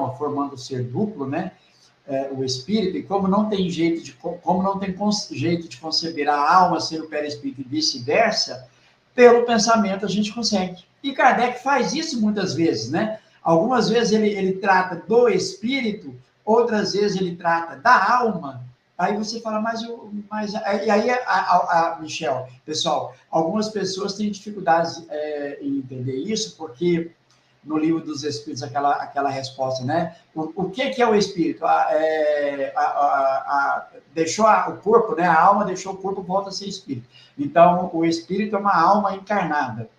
alma formando o ser duplo, né? O espírito, e como não tem jeito de conceber a alma ser o perispírito e vice-versa, pelo pensamento a gente consegue. E Kardec faz isso muitas vezes, né? Algumas vezes ele trata do espírito, outras vezes ele trata da alma. Aí você fala, e aí, Michel, pessoal, algumas pessoas têm dificuldades em entender isso, porque no livro dos Espíritos, aquela resposta, né? O que é o Espírito? Deixou o corpo, né? A alma deixou o corpo, volta a ser Espírito. Então, o Espírito é uma alma encarnada.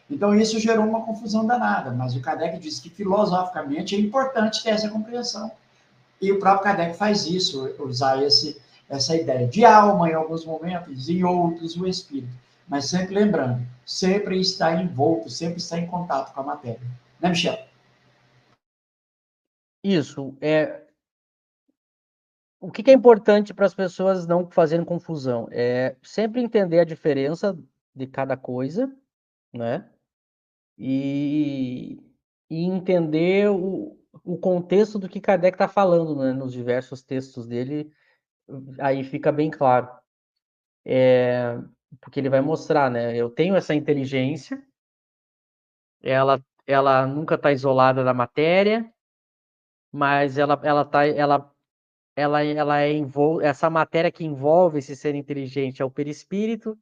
Então, isso gerou uma confusão danada, mas o Kardec diz que, filosoficamente, é importante ter essa compreensão. E o próprio Kardec faz isso, usar essa ideia de alma em alguns momentos, em outros o espírito. Mas sempre lembrando, sempre está envolto, sempre está em contato com a matéria. Né, Michel? Isso. O que é importante para as pessoas não fazerem confusão? É sempre entender a diferença de cada coisa, né? E entender o contexto do que Kardec está falando, né? Nos diversos textos dele, aí fica bem claro. Porque ele vai mostrar, né? Eu tenho essa inteligência, ela nunca está isolada da matéria, mas essa matéria que envolve esse ser inteligente é o perispírito,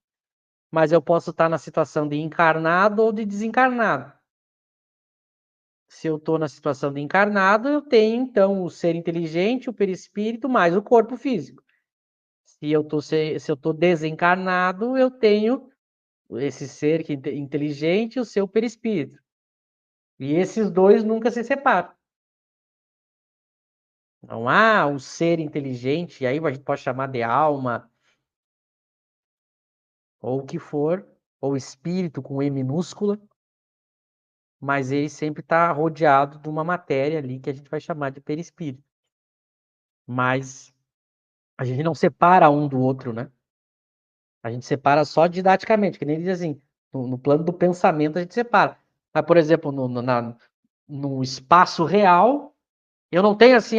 mas eu posso estar na situação de encarnado ou de desencarnado. Se eu estou na situação de encarnado, eu tenho, então, o ser inteligente, o perispírito, mais o corpo físico. Se eu estou desencarnado, eu tenho esse ser inteligente e o seu perispírito. E esses dois nunca se separam. Não há um ser inteligente, e aí a gente pode chamar de alma, ou o que for, ou espírito com E minúscula, mas ele sempre está rodeado de uma matéria ali que a gente vai chamar de perispírito. Mas a gente não separa um do outro, né? A gente separa só didaticamente, que nem diz assim, no plano do pensamento a gente separa. Mas, por exemplo, no espaço real, eu não tenho assim,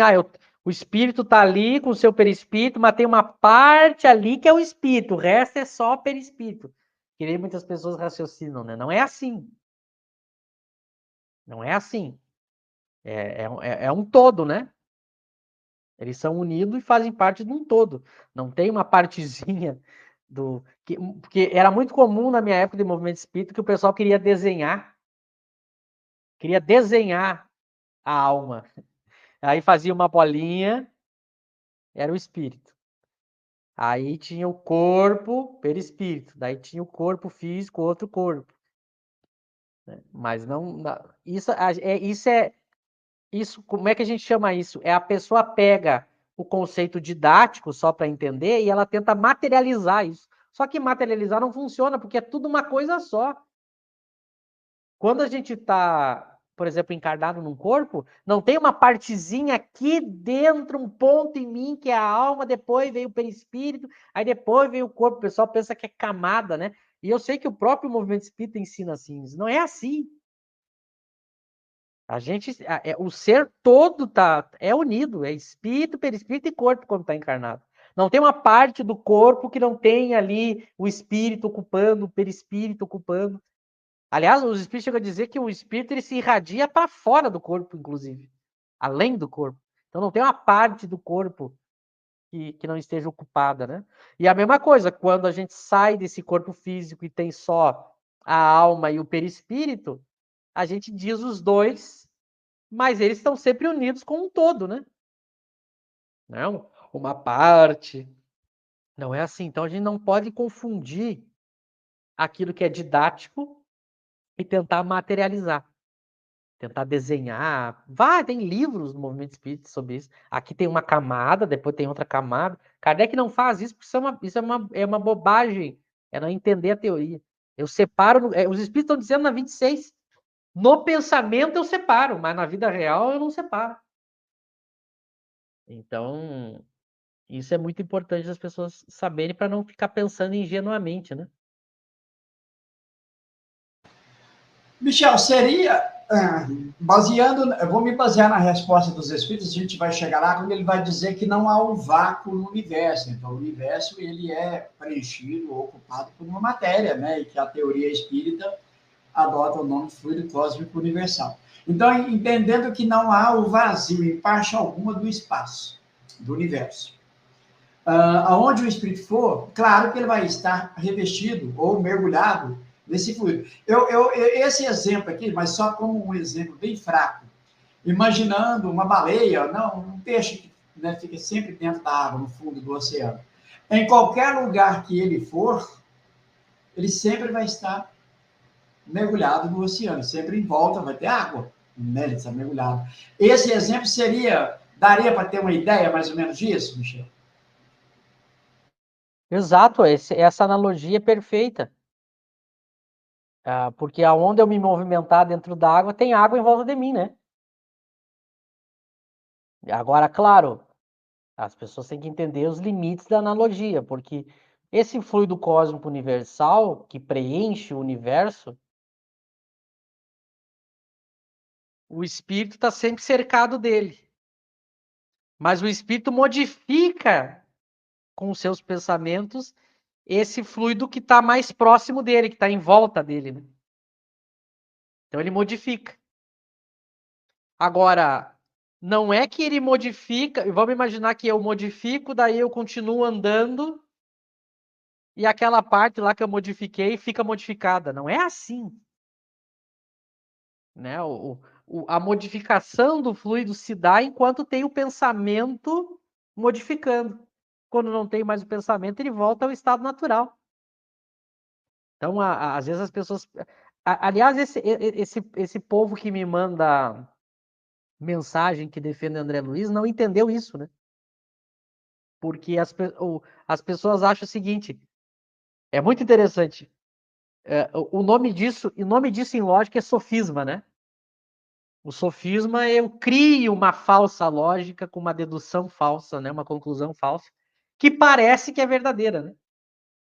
o espírito está ali com o seu perispírito, mas tem uma parte ali que é o espírito, o resto é só perispírito. Que nem muitas pessoas raciocinam, né? Não é assim. Não é assim. É um todo, né? Eles são unidos e fazem parte de um todo. Não tem uma partezinha porque era muito comum na minha época de movimento espírita que o pessoal queria desenhar a alma. Aí fazia uma bolinha, era o espírito. Aí tinha o corpo, perispírito. Daí tinha o corpo físico, outro corpo. Mas não, isso, como é que a gente chama isso? A pessoa pega o conceito didático só para entender e ela tenta materializar isso. Só que materializar não funciona, porque é tudo uma coisa só. Quando a gente está, por exemplo, encarnado num corpo, não tem uma partezinha aqui dentro, um ponto em mim, que é a alma, depois veio o perispírito, aí depois veio o corpo. O pessoal pensa que é camada, né? E eu sei que o próprio movimento espírita ensina assim. Não é assim. O ser todo é unido, é espírito, perispírito e corpo quando está encarnado. Não tem uma parte do corpo que não tem ali o espírito ocupando, o perispírito ocupando. Aliás, os espíritos chegam a dizer que o espírito ele se irradia para fora do corpo, inclusive, além do corpo. Então não tem uma parte do corpo que não esteja ocupada, né? E a mesma coisa, quando a gente sai desse corpo físico e tem só a alma e o perispírito, a gente diz os dois, mas eles estão sempre unidos com um todo, né? Não, uma parte. Não é assim. Então a gente não pode confundir aquilo que é didático e tentar materializar, tentar desenhar. Tem livros no movimento espírita sobre isso. Aqui tem uma camada, depois tem outra camada. Kardec não faz isso, porque isso é uma bobagem. É não entender a teoria. Eu separo. Os espíritos estão dizendo na 26. No pensamento eu separo, mas na vida real eu não separo. Então, isso é muito importante as pessoas saberem para não ficar pensando ingenuamente, né? Michel, seria Baseando, eu vou me basear na resposta dos espíritos, a gente vai chegar lá quando ele vai dizer que não há um vácuo no universo. Então, o universo ele é preenchido ou ocupado por uma matéria, né? E que a teoria espírita adota o nome fluido cósmico universal. Então, entendendo que não há o vazio em parte alguma do espaço, do universo. Aonde o espírito for, claro que ele vai estar revestido ou mergulhado nesse fluido. Esse exemplo aqui, mas só como um exemplo bem fraco, imaginando uma baleia, não, um peixe que, né, fica sempre dentro da água, no fundo do oceano. Em qualquer lugar que ele for, ele sempre vai estar mergulhado no oceano, sempre em volta vai ter água, né? Ele está mergulhado. Esse exemplo daria para ter uma ideia mais ou menos disso, Michel? Exato, essa analogia é perfeita. Porque aonde eu me movimentar dentro da água, tem água em volta de mim, né? Agora, claro, as pessoas têm que entender os limites da analogia, porque esse fluido cósmico universal que preenche o universo, o espírito está sempre cercado dele. Mas o espírito modifica com os seus pensamentos esse fluido que está mais próximo dele, que está em volta dele, né? Então ele modifica. Agora, não é que ele modifica, vamos imaginar que eu modifico, daí eu continuo andando e aquela parte lá que eu modifiquei fica modificada. Não é assim, né? A modificação do fluido se dá enquanto tem o pensamento modificando. Quando não tem mais o pensamento, ele volta ao estado natural. Então, às vezes as pessoas. Aliás, esse povo que me manda mensagem que defende André Luiz não entendeu isso, né? Porque as pessoas acham o seguinte: é muito interessante. O nome disso em lógica é sofisma, né? O sofisma é eu crio uma falsa lógica com uma dedução falsa, né? Uma conclusão falsa, que parece que é verdadeira, né?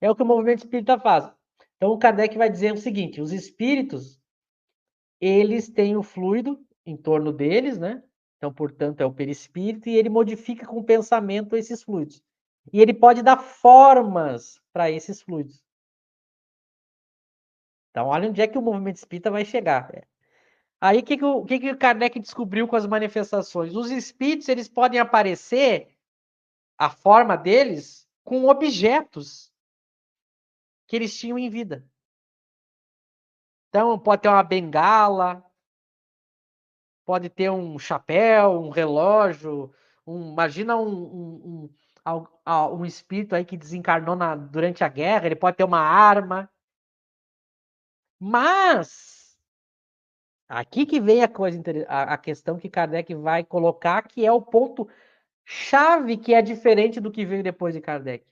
É o que o movimento espírita faz. Então, o Kardec vai dizer o seguinte: os espíritos, eles têm o fluido em torno deles, né? Então, portanto, é o perispírito, e ele modifica com o pensamento esses fluidos. E ele pode dar formas para esses fluidos. Então, olha onde é que o movimento espírita vai chegar. Aí, o que o Kardec descobriu com as manifestações? Os espíritos, eles podem aparecer, a forma deles, com objetos que eles tinham em vida. Então, pode ter uma bengala, pode ter um chapéu, um relógio, imagina um espírito aí que desencarnou durante a guerra, ele pode ter uma arma. Mas, aqui que vem a questão que Kardec vai colocar, que é o ponto chave que é diferente do que veio depois de Kardec.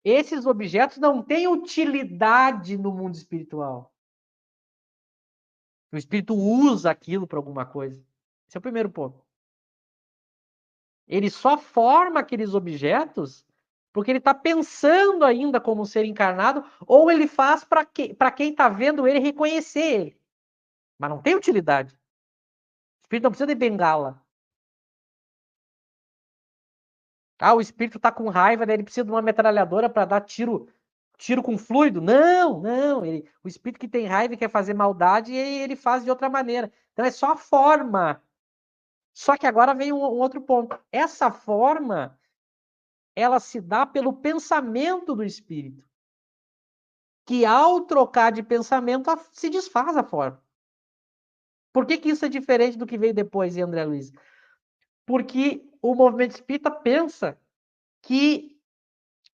Esses objetos não têm utilidade no mundo espiritual. O espírito usa aquilo para alguma coisa. Esse é o primeiro ponto. Ele só forma aqueles objetos porque ele está pensando ainda como um ser encarnado, ou ele faz para quem está vendo ele reconhecer ele. Mas não tem utilidade. O espírito não precisa de bengala. O espírito está com raiva, né? Ele precisa de uma metralhadora para dar tiro com fluido. Não, não. O espírito que tem raiva e quer fazer maldade, ele faz de outra maneira. Então é só a forma. Só que agora vem um outro ponto. Essa forma, ela se dá pelo pensamento do espírito, que ao trocar de pensamento se desfaz a forma. Por que isso é diferente do que veio depois, André Luiz? Porque o movimento espírita pensa que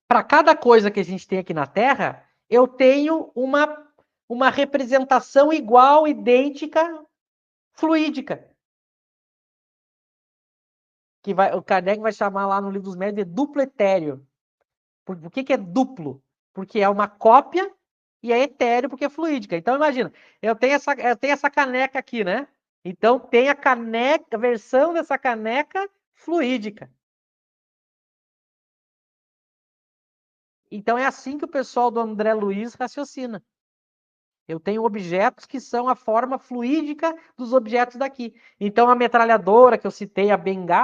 para cada coisa que a gente tem aqui na Terra, eu tenho uma representação igual, idêntica, fluídica. O Kardec vai chamar lá no Livro dos Médiuns de duplo etéreo. Por que é duplo? Porque é uma cópia e é etéreo porque é fluídica. Então, imagina, eu tenho essa caneca aqui, né? Então, tem a versão dessa caneca fluídica. Então, é assim que o pessoal do André Luiz raciocina. Eu tenho objetos que são a forma fluídica dos objetos daqui. Então, a metralhadora que eu citei, a bengala,